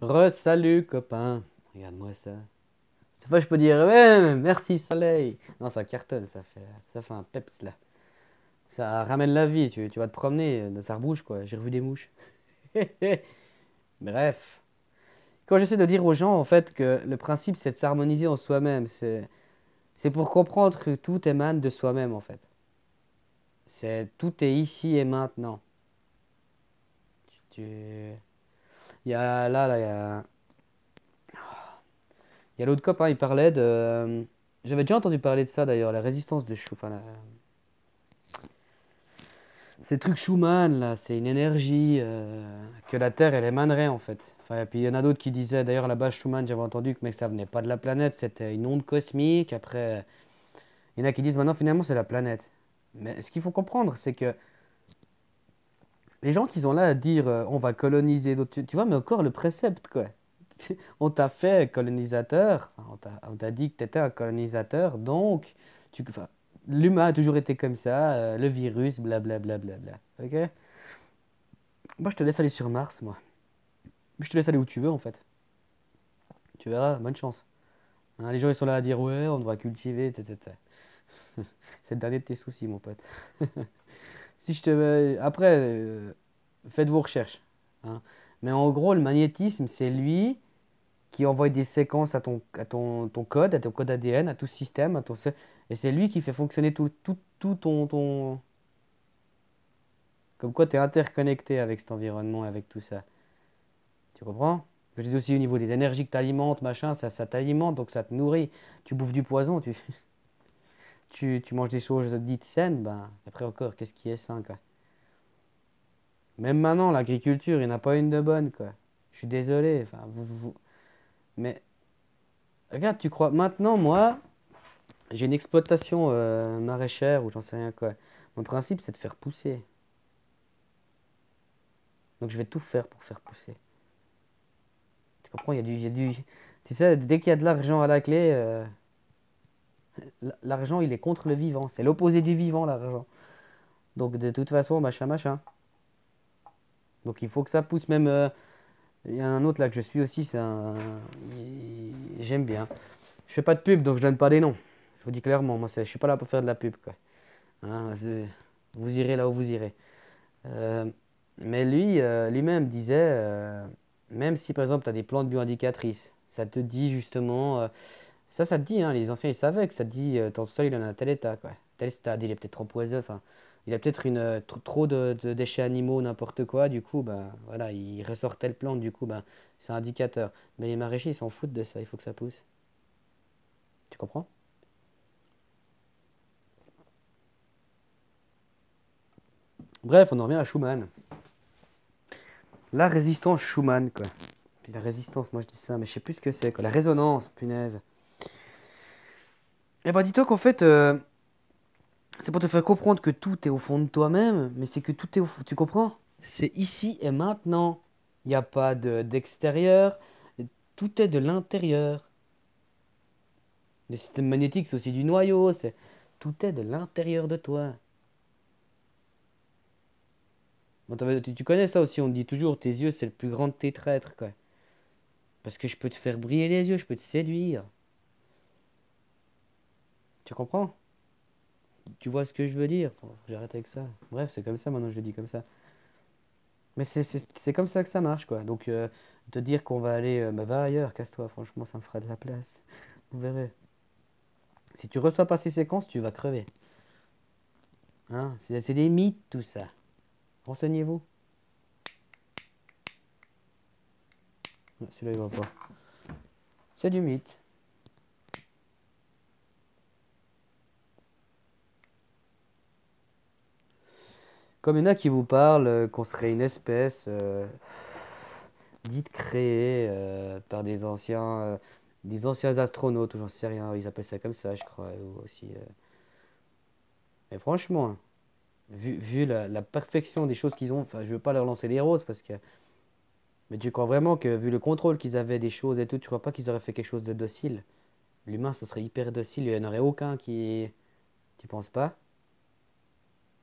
Re-salut copain. Regarde-moi ça. Cette fois je peux dire ouais, merci soleil. Non, ça cartonne, ça fait un peps là. Ça ramène la vie, tu vas te promener, ça rebouge quoi. J'ai revu des mouches. Bref. Quand j'essaie de dire aux gens en fait que le principe c'est de s'harmoniser en soi-même, c'est pour comprendre que tout émane de soi-même en fait. Tout est ici et maintenant. Tu, il y a il y a l'autre copain, il parlait de. J'avais déjà entendu parler de ça d'ailleurs, la résistance de Schumann. Enfin, c'est le truc Schumann, là, c'est une énergie que la Terre, elle émanerait en fait. Enfin, et puis il y en a d'autres qui disaient, d'ailleurs là-bas, Schumann, j'avais entendu que mec, ça venait pas de la planète, c'était une onde cosmique. Après, il y en a qui disent maintenant, finalement, c'est la planète. Mais ce qu'il faut comprendre, c'est que les gens qui sont là à dire, on va coloniser d'autres. Tu vois, mais encore le précepte, quoi. On t'a fait colonisateur, enfin, on t'a dit que tu étais un colonisateur, donc enfin, l'humain a toujours été comme ça, le virus, blablabla. Bla, bla, bla, bla. Ok? Moi, je te laisse aller sur Mars, moi. Je te laisse aller où tu veux, en fait. Tu verras, bonne chance. Hein, les gens, ils sont là à dire, ouais, on devra cultiver, tata. C'est le dernier de tes soucis, mon pote. Si je te... Après, faites vos recherches. Hein. Mais en gros, le magnétisme, c'est lui qui envoie des séquences à ton code, à ton code ADN, à tout système, et c'est lui qui fait fonctionner tout ton. Comme quoi, tu es interconnecté avec cet environnement, avec tout ça. Tu comprends? Je dis aussi au niveau des énergies que tu alimentes, machin, ça t'alimente, donc ça te nourrit. Tu bouffes du poison, tu manges des choses dites saines, ben, après encore, qu'est-ce qui est sain, quoi? Même maintenant, l'agriculture, il n'y en a pas une de bonne, quoi. Je suis désolé, enfin, mais regarde, tu crois, maintenant, moi, j'ai une exploitation maraîchère ou j'en sais rien quoi. Mon principe, c'est de faire pousser. Donc je vais tout faire pour faire pousser. Tu comprends? Il y a du. Tu sais, dès qu'il y a de l'argent à la clé, l'argent, il est contre le vivant. C'est l'opposé du vivant, l'argent. Donc de toute façon, machin, machin. Donc il faut que ça pousse. Même, il y a un autre là que je suis aussi, j'aime bien. Je fais pas de pub, donc je donne pas des noms. Je vous dis clairement, moi, je suis pas là pour faire de la pub, quoi. Hein, vous irez là où vous irez. Euh, mais lui-même disait, même si par exemple tu as des plantes bioindicatrices, ça te dit justement, ça te dit, hein, les anciens ils savaient que ça te dit, ton sol il en a un tel état, quoi. Tel stade, il est peut-être trop poiseux, enfin, il a peut-être trop de déchets animaux, n'importe quoi, du coup, ben voilà, il ressort telle plante, du coup, ben c'est un indicateur. Mais les maraîchers ils s'en foutent de ça, il faut que ça pousse. Tu comprends? Bref, on en revient à Schumann. La résistance Schumann, quoi. Puis la résistance, moi je dis ça, mais je sais plus ce que c'est, quoi. La résonance, punaise. Eh ben dis-toi qu'en fait, c'est pour te faire comprendre que tout est au fond de toi-même, mais c'est que tout est au fond, tu comprends? C'est ici et maintenant. Il n'y a pas d'extérieur, tout est de l'intérieur. Le système magnétique, c'est aussi du noyau, tout est de l'intérieur de toi. Bon, tu connais ça aussi, on te dit toujours, tes yeux, c'est le plus grand de tes traîtres, quoi. Parce que je peux te faire briller les yeux, je peux te séduire. Tu comprends? Tu vois ce que je veux dire? Faut que j'arrête avec ça. Bref, c'est comme ça, maintenant je le dis comme ça. Mais c'est comme ça que ça marche, quoi. Donc, te dire qu'on va aller, bah, va ailleurs, casse-toi, franchement, ça me fera de la place. Vous verrez. Si tu reçois pas ces séquences, tu vas crever. Hein? C'est des mythes, tout ça. Renseignez-vous. Ouais, celui-là, il va pas. C'est du mythe. Comme il y en a qui vous parlent qu'on serait une espèce dite créée par des anciens astronautes, ou j'en sais rien, ils appellent ça comme ça, je crois, ou aussi. Mais franchement, vu la perfection des choses qu'ils ont, enfin, je veux pas leur lancer des roses parce que. Mais tu crois vraiment que, vu le contrôle qu'ils avaient des choses et tout, tu crois pas qu'ils auraient fait quelque chose de docile? L'humain, ce serait hyper docile, il n'y en aurait aucun qui. Tu penses pas?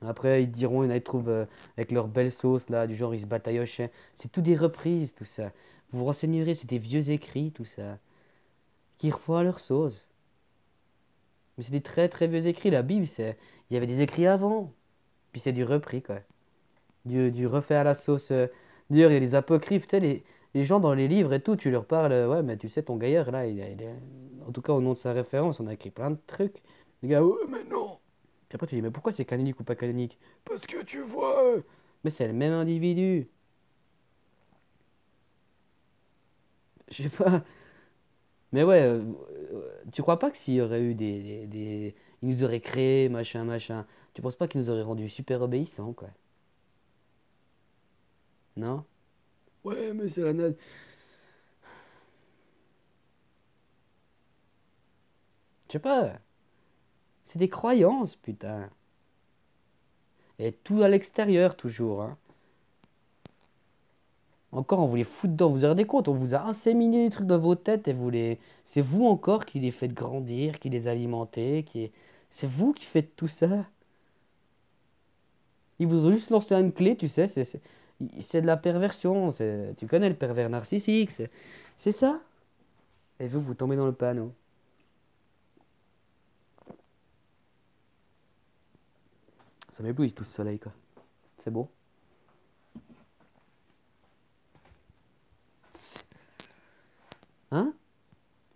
Après, ils diront, ils trouvent avec leur belle sauce là, du genre ils se bataillent au chien. C'est tout des reprises, tout ça. Vous vous renseignerez, c'est des vieux écrits, tout ça, qui refont à leur sauce. Mais c'est des très très vieux écrits. La Bible, il y avait des écrits avant. Puis c'est du repris, quoi. Du refait à la sauce. D'ailleurs, il y a des apocryphes, tu sais, les gens dans les livres et tout, tu leur parles, ouais, mais tu sais, ton gaillard, là, en tout cas, au nom de sa référence, on a écrit plein de trucs. Les gars, ouais, mais non. Puis après, tu dis, mais pourquoi c'est canonique ou pas canonique? Parce que tu vois. Mais c'est le même individu. Je sais pas. Mais ouais, tu crois pas que s'il y aurait eu ils nous auraient créé, machin, machin. Tu penses pas qu'ils nous auraient rendus super obéissants, quoi? Non? Ouais, mais c'est la nat- Je sais pas. C'est des croyances, putain. Et tout à l'extérieur, toujours, hein. Encore, on vous les fout dedans. Vous vous rendez compte? On vous a inséminé des trucs dans vos têtes et c'est vous encore qui les faites grandir, qui les alimentez, c'est vous qui faites tout ça. Ils vous ont juste lancé une clé, tu sais. C'est de la perversion. Tu connais le pervers narcissique. C'est ça. Et vous, vous tombez dans le panneau. Ça m'éblouit tout ce soleil, quoi. C'est beau. Hein?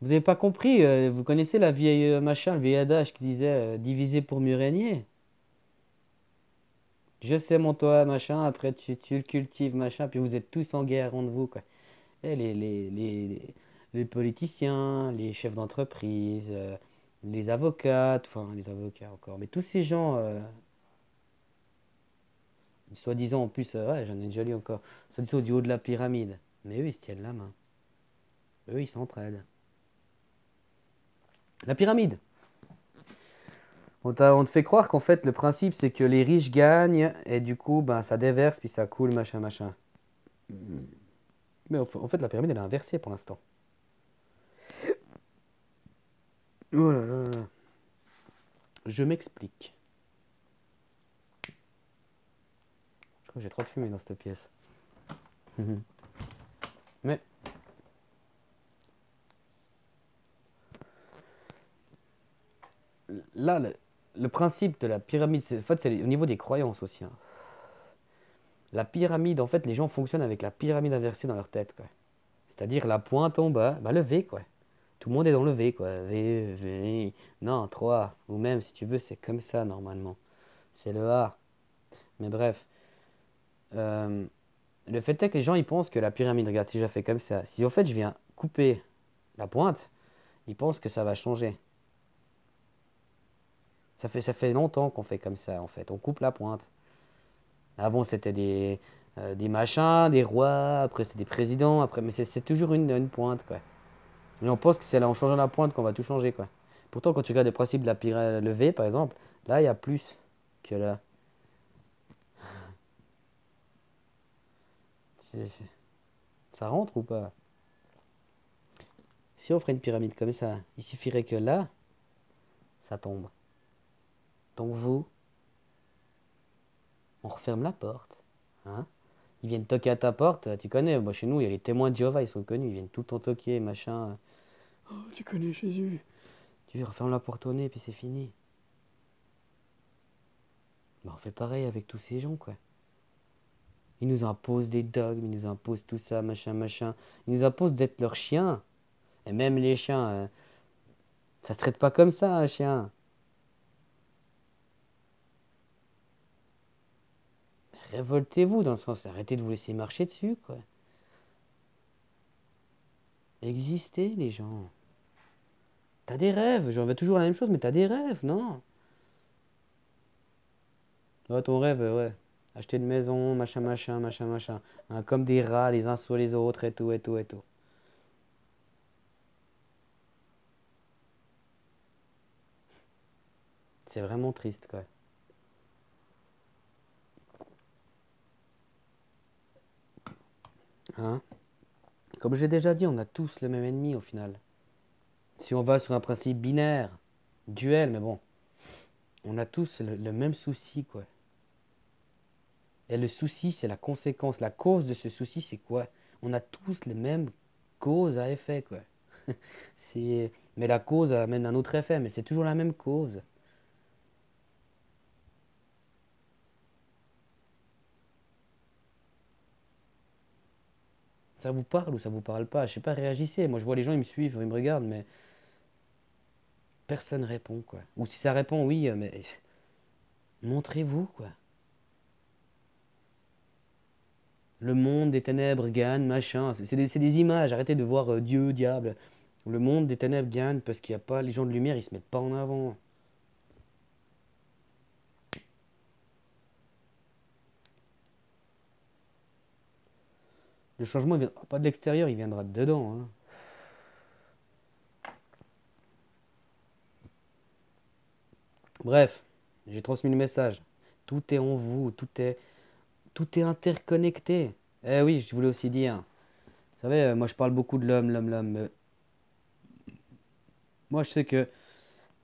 Vous avez pas compris, vous connaissez la vieille machin, le vieil adage qui disait diviser pour mieux régner. Je sais mon toit, machin, après tu le cultives, machin, puis vous êtes tous en guerre entre vous, quoi. Et les politiciens, les chefs d'entreprise, les avocats, enfin les avocats encore, mais tous ces gens, soi-disant en plus, ouais, j'en ai déjà lu encore, soi-disant du haut de la pyramide. Mais eux, ils se tiennent la main. Eux, ils s'entraident. La pyramide. On te fait croire qu'en fait, le principe, c'est que les riches gagnent et du coup, ben, ça déverse puis ça coule, machin, machin. Mais en fait, la pyramide, elle est inversée pour l'instant. Oh là là là. Je m'explique. Je crois que j'ai trop de fumée dans cette pièce. Mais là, le principe de la pyramide, en fait, c'est au niveau des croyances aussi, hein. La pyramide, en fait, les gens fonctionnent avec la pyramide inversée dans leur tête, quoi. C'est-à-dire la pointe en bas, bah le V, quoi. Tout le monde est dans le V, quoi. V, V. Non, 3. Ou même, si tu veux, c'est comme ça, normalement. C'est le A. Mais bref. Euh, le fait est que les gens, ils pensent que la pyramide, regarde, si je la fais comme ça, si en fait je viens couper la pointe, ils pensent que ça va changer. Ça fait longtemps qu'on fait comme ça, en fait. On coupe la pointe. Avant, c'était des machins, des rois, après, c'est des présidents, après, mais c'est toujours une pointe, quoi. Et on pense que c'est là, en changeant la pointe, qu'on va tout changer, quoi. Pourtant, quand tu regardes le principe de la pyramide levée, par exemple, là, il y a plus que là. Ça rentre ou pas? Si on ferait une pyramide comme ça, il suffirait que là, ça tombe. Donc vous, on referme la porte. Hein? Ils viennent toquer à ta porte, tu connais, moi chez nous, il y a les témoins de Jéhovah, ils sont connus, ils viennent tout le temps toquer, machin. Oh, tu connais Jésus. Tu refermes la porte au nez, puis c'est fini. Bah, on fait pareil avec tous ces gens, quoi. Ils nous imposent des dogmes, ils nous imposent tout ça, machin, machin. Ils nous imposent d'être leurs chiens. Et même les chiens, ça se traite pas comme ça, un chien. Révoltez-vous dans le sens, arrêtez de vous laisser marcher dessus, quoi. Existez, les gens. T'as des rêves, j'en veux toujours la même chose, mais t'as des rêves, non? Ouais, ton rêve, ouais. Acheter une maison, machin, machin, machin, machin. Hein, comme des rats, les uns sur les autres, et tout, et tout, et tout. C'est vraiment triste, quoi. Hein? Comme j'ai déjà dit, on a tous le même ennemi au final. Si on va sur un principe binaire, duel, mais bon, on a tous le même souci, quoi. Et le souci, c'est la conséquence. La cause de ce souci, c'est quoi? On a tous les mêmes causes à effet, quoi. Mais la cause amène un autre effet, mais c'est toujours la même cause. Ça vous parle ou ça vous parle pas? Je sais pas, réagissez. Moi, je vois les gens, ils me suivent, ils me regardent, mais personne répond, quoi. Ou si ça répond, oui, mais montrez-vous, quoi. Le monde des ténèbres gagne, machin. C'est des images. Arrêtez de voir Dieu, diable. Le monde des ténèbres gagne parce qu'il n'y a pas les gens de lumière, ils se mettent pas en avant. Le changement, il viendra pas de l'extérieur, il viendra de dedans, hein. Bref, j'ai transmis le message. Tout est en vous, tout est interconnecté. Eh oui, je voulais aussi dire. Vous savez, moi je parle beaucoup de l'homme, l'homme, l'homme. Moi je sais que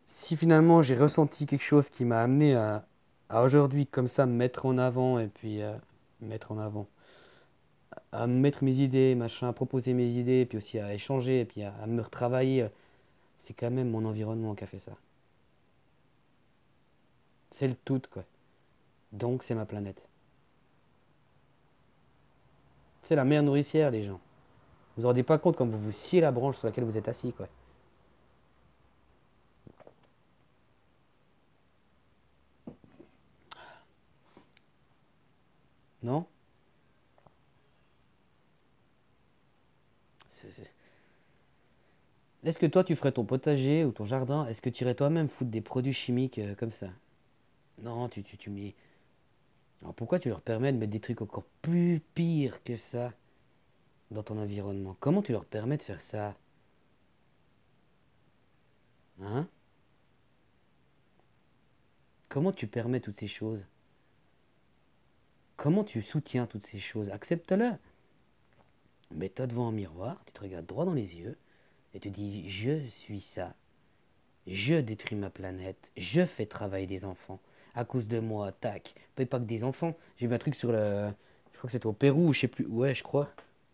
si finalement j'ai ressenti quelque chose qui m'a amené à aujourd'hui comme ça me mettre en avant et puis mettre en avant, à mettre mes idées, machin, à proposer mes idées, puis aussi à échanger, et puis à me retravailler, c'est quand même mon environnement qui a fait ça. C'est le tout, quoi. Donc c'est ma planète. C'est la mère nourricière, les gens. Vous vous rendez pas compte quand vous vous sciez la branche sur laquelle vous êtes assis, quoi. Non? C'est- c'est- Est-ce que toi tu ferais ton potager ou ton jardin? Est-ce que tu irais toi-même foutre des produits chimiques comme ça? Non, tu me dis. Alors pourquoi tu leur permets de mettre des trucs encore plus pires que ça dans ton environnement? Comment tu leur permets de faire ça? Hein? Comment tu permets toutes ces choses? Comment tu soutiens toutes ces choses? Accepte-le. Mets-toi devant un miroir, tu te regardes droit dans les yeux et tu dis je suis ça. Je détruis ma planète. Je fais travailler des enfants. À cause de moi, tac. Pas que des enfants. J'ai vu un truc sur le. Je crois que c'était au Pérou, ou je sais plus. Ouais, je crois.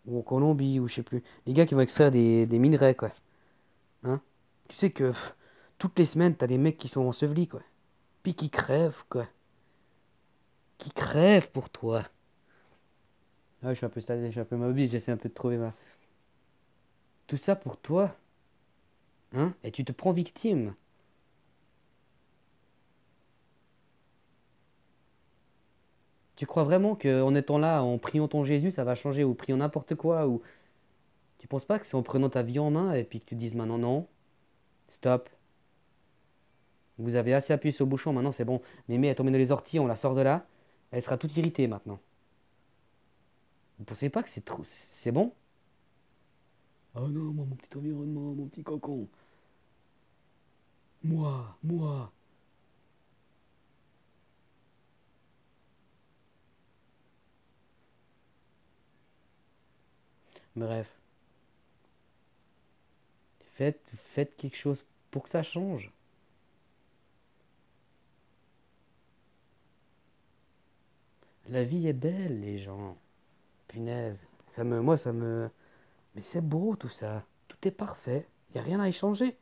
Ou en Colombie, ou je sais plus. Les gars qui vont extraire des minerais, quoi. Hein? Tu sais que toutes les semaines, t'as des mecs qui sont ensevelis, quoi. Puis qui crèvent, quoi. Qui crèvent pour toi. Ah, je suis un peu stade, je suis un peu mobile, j'essaie un peu de trouver ma. Tout ça pour toi, hein? Et tu te prends victime. Tu crois vraiment qu'en étant là, en priant ton Jésus, ça va changer, ou priant n'importe quoi, ou. Tu penses pas que c'est en prenant ta vie en main et puis que tu te dises maintenant non, stop, vous avez assez appuyé sur le bouchon, maintenant c'est bon. Mémé est tombée dans les orties, on la sort de là, elle sera toute irritée maintenant. Vous pensez pas que c'est trop. C'est bon? Oh non, moi, mon petit environnement, mon petit cocon. Moi. Bref, faites quelque chose pour que ça change. La vie est belle, les gens. Punaise. Moi, ça me. Mais c'est beau tout ça. Tout est parfait. Il n'y a rien à échanger.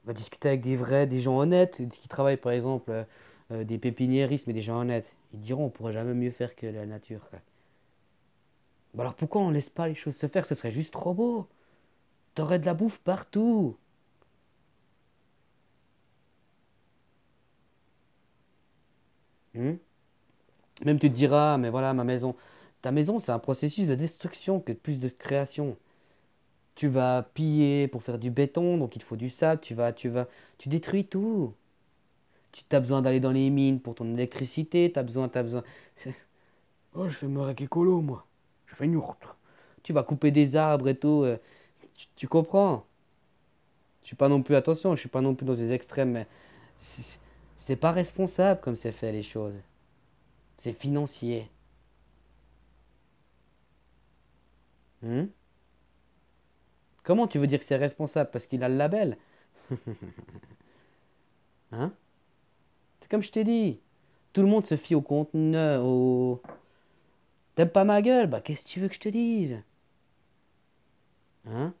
On va discuter avec des gens honnêtes qui travaillent par exemple des pépiniéristes, mais des gens honnêtes. Ils diront on pourrait jamais mieux faire que la nature, quoi. Bah alors pourquoi on laisse pas les choses se faire? Ce serait juste trop beau. T'aurais de la bouffe partout. Hmm. Même tu te diras, mais voilà, ma maison. Ta maison, c'est un processus de destruction que de plus de création. Tu vas piller pour faire du béton, donc il te faut du sable, tu détruis tout. Tu as besoin d'aller dans les mines pour ton électricité, t'as besoin. Oh, je fais mec écolo, moi. Je fais une yourte. Tu vas couper des arbres et tout. Tu comprends? Je suis pas non plus, attention, je suis pas non plus dans des extrêmes, mais c'est c'est pas responsable comme c'est fait les choses. C'est financier. Hmm. Comment tu veux dire que c'est responsable? Parce qu'il a le label. Hein? C'est comme je t'ai dit. Tout le monde se fie au contenu, au. T'aimes pas ma gueule? Bah, qu'est-ce que tu veux que je te dise? Hein?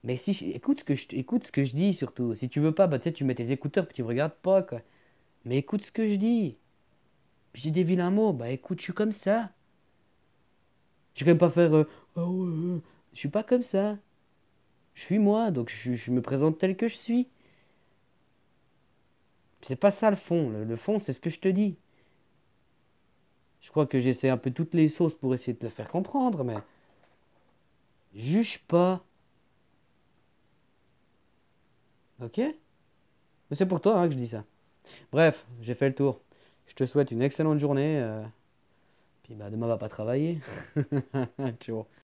Mais si, écoute ce que je dis surtout. Si tu veux pas, bah, tu sais, tu mets tes écouteurs puis tu me regardes pas, quoi. Mais écoute ce que je dis. Puis j'ai des vilains mots. Bah, écoute, je suis comme ça. Je vais quand même pas faire. Ah ouais, je suis pas comme ça. Je suis moi, donc je me présente tel que je suis. C'est pas ça le fond. Le fond, c'est ce que je te dis. Je crois que j'essaie un peu toutes les sauces pour essayer de te le faire comprendre, mais juge pas. Ok? Mais c'est pour toi hein, que je dis ça. Bref, j'ai fait le tour. Je te souhaite une excellente journée. Puis bah, demain, va pas travailler. Ciao.